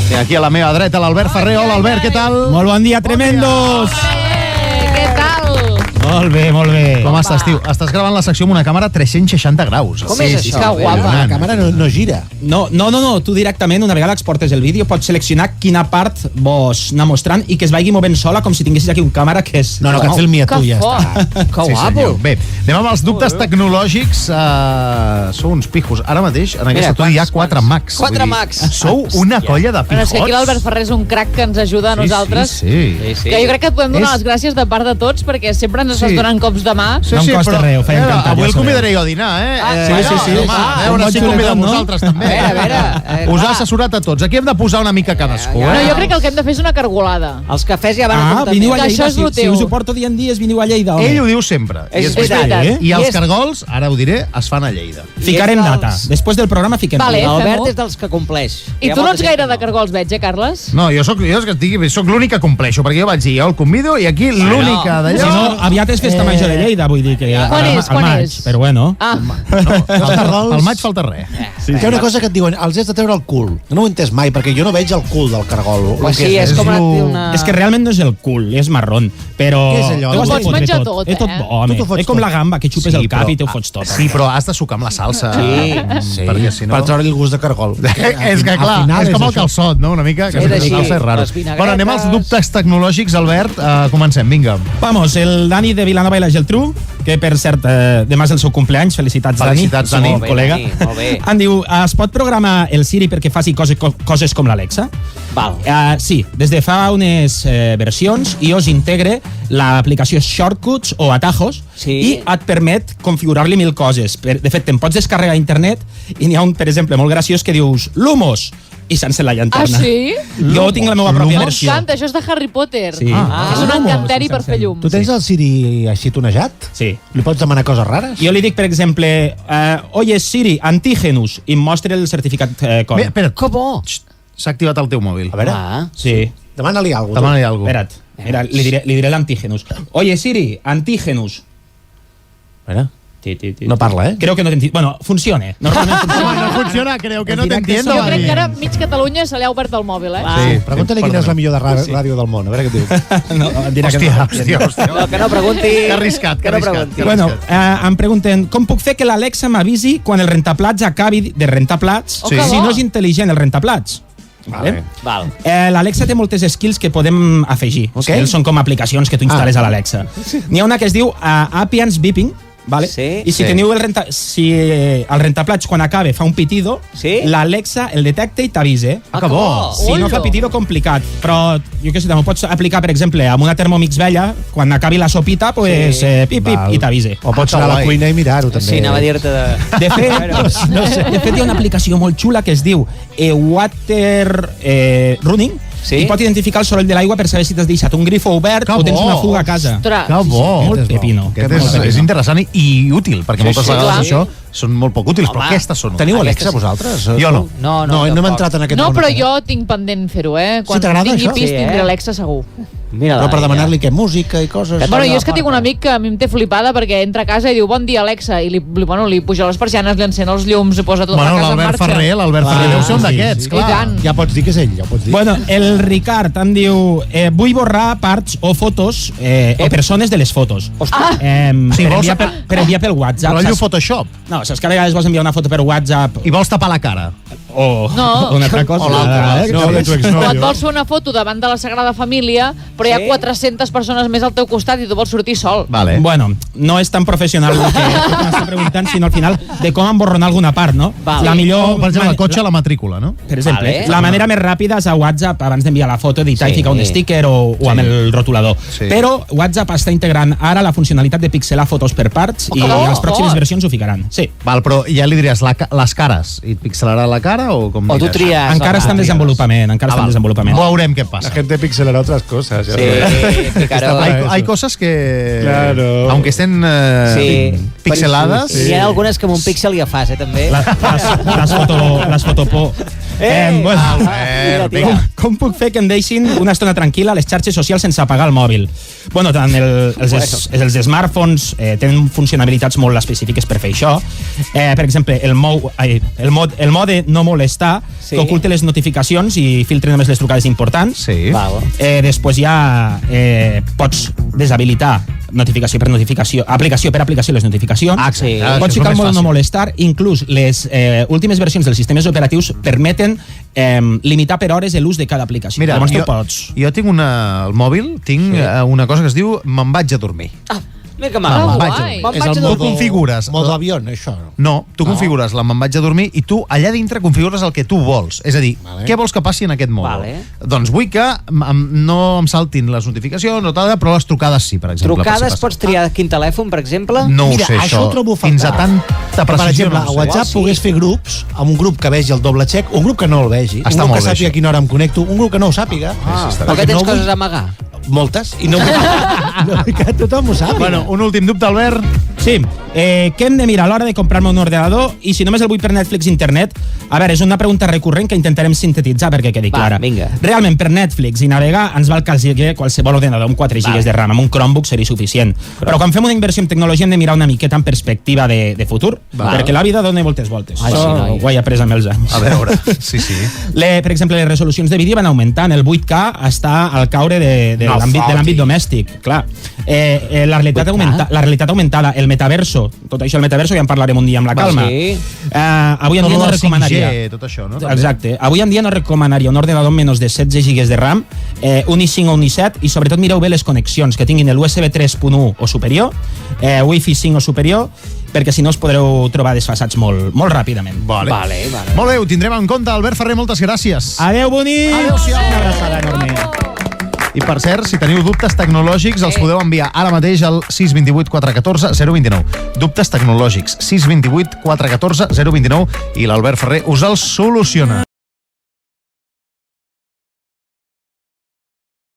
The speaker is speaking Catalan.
I aquí a la meva dreta l'Albert Ferrer. Hola, Albert, què tal? Molt bon dia, tremendos! Què tal? Molt bé, molt bé. Com estàs, tio? Estàs gravant la secció amb una càmera 360 graus. Com és això? Que guapa. La càmera no gira. No, tu directament, una vegada exportes el vídeo, pots seleccionar quina part vols anar mostrant i que es vagi movent sola com si tinguessis aquí un càmera que és... No, que et filmi a tu, ja està. Que guapo. Bé, anem amb els dubtes tecnològics. Sou uns pijos. Ara mateix, en aquest estudi hi ha 4 Macs. 4 Macs. Sou una colla de Però és que aquí pijots. l'Albert Ferrer és un crac que ens ajuda a nosaltres. Sí. Que jo crec que et podem donar les gràcies de part de tots perquè sempre ens estàs donant cops de mà. No em costa res, ho feia encantat. Avui el convidaré jo a dinar, Sí. Home, a veure si convidem vosaltres també. A veure, Us ha assessorat a tots. Aquí hem de posar una mica cadascú, No, jo crec que el que hem de fer és una cargolada. Els cafès ja van a comptar. veniu a Que Lleida. això és lo Si teu. us ho porto dia en dies, veniu a Lleida. Ell ho diu sempre. És veritat. I els cargols, ara ho diré, es fan a Lleida. Ficarem data. Després del programa fiquem Vale. data. L'Albert fem-ho. és dels que compleix. I tu no ets gaire de cargols, veig, Carles? No, jo soc l'únic que compleixo, perquè jo vaig dir, jo el convido i aquí l'única d'allò... Si no, aviat és festa major de Lleida, vull dir que... Quan és? Al maig, però bueno. Al maig falta res. Hi ha una cosa que et diuen, els has de treure el cul. No ho he entès mai, perquè jo no veig el cul del cargol. Pues sí, és com una... És que realment no és el cul, és marrón. Però... Què és allò? Tu has de Pots fotre menjar tot, És tot eh? bo, home. Tu t'ho fots És com tot. la gamba, que xupes el cap i t'ho fots tot. Sí, però has de sucar amb la salsa. Sí. Perquè si no... Per treure el gust de cargol. És que clar, és com el calçot, no? Una mica, que És sense així. salsa és raro. Les vinagretes. Bueno, anem als dubtes tecnològics, Albert. Comencem, vinga. Vamos, el Dani de Vilanova i la Geltrú, que per cert, demà és el seu cumpleaños, felicitats Dani. Felicitats, Dani. Som col·lega. Molt bé. Em diu, es pot programar el Siri perquè faci coses com l'Alexa? Val. Sí, des de fa unes versions iOS integra l'aplicació Shortcuts o Atajos i et permet configurar-li 1000 coses. De fet, te'n pots descarregar a internet i n'hi ha un, per exemple, molt graciós que dius Lumos i s'encén la llanterna. Ah, sí? Jo tinc la meva pròpia versió. M'encanta, això és de Harry Potter. Sí. És un encanteri per fer llum. Tu tens el Siri així tonejat? Sí. Li pots demanar coses rares? Jo li dic, per exemple, oye Siri, antígenos, i em mostra el certificat com. Espera't, Que bo. s'ha activat el teu mòbil. A veure, Sí. demana-li alguna cosa. Demana-li alguna cosa. Espera't, mira, li diré l'antígenos. Oye Siri, antígenos. A veure. Sí. No parla, Creo que no t'entiendo. Bueno, funciona. Normalment funciona. No funciona, creo que no Directe t'entiendo. Jo crec que ara mig Catalunya se li ha obert el mòbil, eh? Sí, Pregunta-li quina és la millor ràdio del món, a veure què et diu. No, em dirà que no. Hòstia. No, que no pregunti. Que arriscat, que arriscat. pregunti. Bueno, em pregunten com puc fer que l'Alexa m'avisi quan el rentaplats acabi de rentar plats Oh, que si bo. no és intel·ligent el rentaplats. Vale. Val. L'Alexa té moltes skills que podem afegir. Skills són com aplicacions que tu instal·les a l'Alexa. N'hi ha una que es diu Appiance Beeping, vale? Sí. I si teniu si el rentaplats quan acaba fa un pitido, Sí. l'Alexa el detecta i t'avisa. Ah, que bo. Si no fa Ollo. pitido, complicat. Però, jo què sé, també ho pots aplicar, per exemple, amb una Thermomix vella, quan acabi la sopita, pues, pip, Val. i t'avisa. O pots anar a la guai. cuina i mirar-ho, també. Sí, anava a dir-te de... De fet, de fet, hi ha una aplicació molt xula que es diu Water Running, Sí? i pot identificar el soroll de l'aigua per saber si t'has deixat un grifo obert Que o tens bo. una fuga a casa. Ostres. Que bo. Molt pepino. Aquest és interessant i útil, perquè moltes sí, vegades clar. això són molt poc útils, però aquestes són útils. Teniu Alexa, vosaltres? Jo no. No, No hem tampoc. entrat en aquest No, món. però jo tinc pendent fer-ho, eh? Quan t'agrada, tingui això? pis Sí, tindré Alexa segur. Mira, Però per demanar-li què? Música i coses? Que Bueno, Obre jo la és que tinc un porta. amic que a mi em té flipada perquè entra a casa i diu bon dia Alexa i li puja les persianes, li encén els llums i posa tota la casa en L'Albert marxa. Ferrer deu ser un d'aquests, I clar. tant. Ja pots dir que és ell, ja ho pots dir. Bueno, el Ricard em diu vull borrar parts o fotos o persones de les fotos. Sí, Per vols- enviar pel WhatsApp. Rotllo saps? Photoshop. No, saps que a vegades vols enviar una foto per WhatsApp I vols tapar la cara. o No. una altra cosa. O l'altra, Eh? no, de tu O et exnovio. vols fer una foto davant de la Sagrada Família, però hi ha 400 persones més al teu costat i tu vols sortir sol. Vale. Bueno, no és tan professional el que m'està preguntant, sinó al final de com emborronar alguna part, no? Vale. La millor... O, per exemple, el cotxe a la matrícula, no? Per exemple, Vale. la manera més ràpida és a WhatsApp abans d'enviar la foto, editar Sí. i ficar un sticker o amb el rotulador. Sí. Però WhatsApp està integrant ara la funcionalitat de pixelar fotos per parts i Oh, les pròximes fort. versions ho ficaran. Sí. Val, però ja li diries les cares. I et pixelarà la cara o com O tu diràs? tries. Encara està en desenvolupament, encara està en desenvolupament. Veurem què passa. gente pixelará otras cosas. Sí, ficar-ho. Hay cosas que, Claro. aunque estén pixeladas... Hi ha algunes que amb un píxel ja fas, també. Les fotopo Com puc fer que em deixin una estona tranquil·la a les xarxes socials sense apagar el mòbil? Bueno, tant els smartphones tenen funcionalitats molt específiques per fer això. Per exemple, el mode no molestar, que oculte les notificacions i filtre només les trucades importants. Sí. Després ja pots deshabilitar notificació per notificació, aplicació per aplicació les notificacions. Sí. Pots ficar el mode no molestar. Inclús les últimes versions dels sistemes operatius permeten limitar per hores l'ús de cada aplicació. Mira, Llavors jo tinc al mòbil una cosa que es diu me'n vaig a dormir. Mira que mal. guai. És el Tu configures... modo avió, això. No, tu configures la me'n vaig a dormir i tu allà dintre configures el que tu vols. És a dir, què vols que passi en aquest mode? Doncs vull que no em saltin les notificacions o tal, però les trucades sí, per exemple. Trucades pots triar quin telèfon, per exemple? No ho Mira, sé, això ho trobo a faltar. Fins a tanta Per precisió exemple, no a ho sé. WhatsApp pogués fer grups, amb un grup que vegi el doble check, un grup que no el vegi, un Està grup molt que bé, sàpiga això. a quina hora em connecto, un grup que no ho sàpiga. O que tens coses a amagar? Moltes. I no vull que tothom ho sàpiga. Bueno, un últim dubte, Albert. Sí, què hem de mirar a l'hora de comprar-me un ordenador i si només el vull per Netflix i internet? A veure, és una pregunta recurrent que intentarem sintetitzar perquè quedi clara. Vinga. Realment, per Netflix i navegar ens val quasi qualsevol ordenador amb 4 GB de RAM, amb un Chromebook seria suficient. Però quan fem una inversió en tecnologia hem de mirar una miqueta en perspectiva de futur, perquè la vida dona moltes voltes. Això ho he après amb els anys. A veure, sí. Per exemple, les resolucions de vídeo van augmentant. El 8K està al caure de l'àmbit domèstic. Clar. La realitat augmentada, el metaverso, tot això, el metaverso ja en parlarem un dia amb la calma. Avui en dia no recomanaria... tot això, no? Exacte. Avui en dia no recomanaria un ordenador amb menys de 16 GB de RAM, un i5 o un i7, i sobretot mireu bé les connexions, que tinguin el USB 3.1 o superior, Wi-Fi 5 o superior, perquè si no us podreu trobar desfasats molt ràpidament. Vale. Molt bé, ho tindrem en compte. Albert Ferrer, moltes gràcies. Adéu, bonics! Adéu-siau. Una abraçada enorme. I per cert, si teniu dubtes tecnològics, els podeu enviar ara mateix al 628 414 029. Dubtes tecnològics, 628 414 029, i l'Albert Ferrer us els soluciona.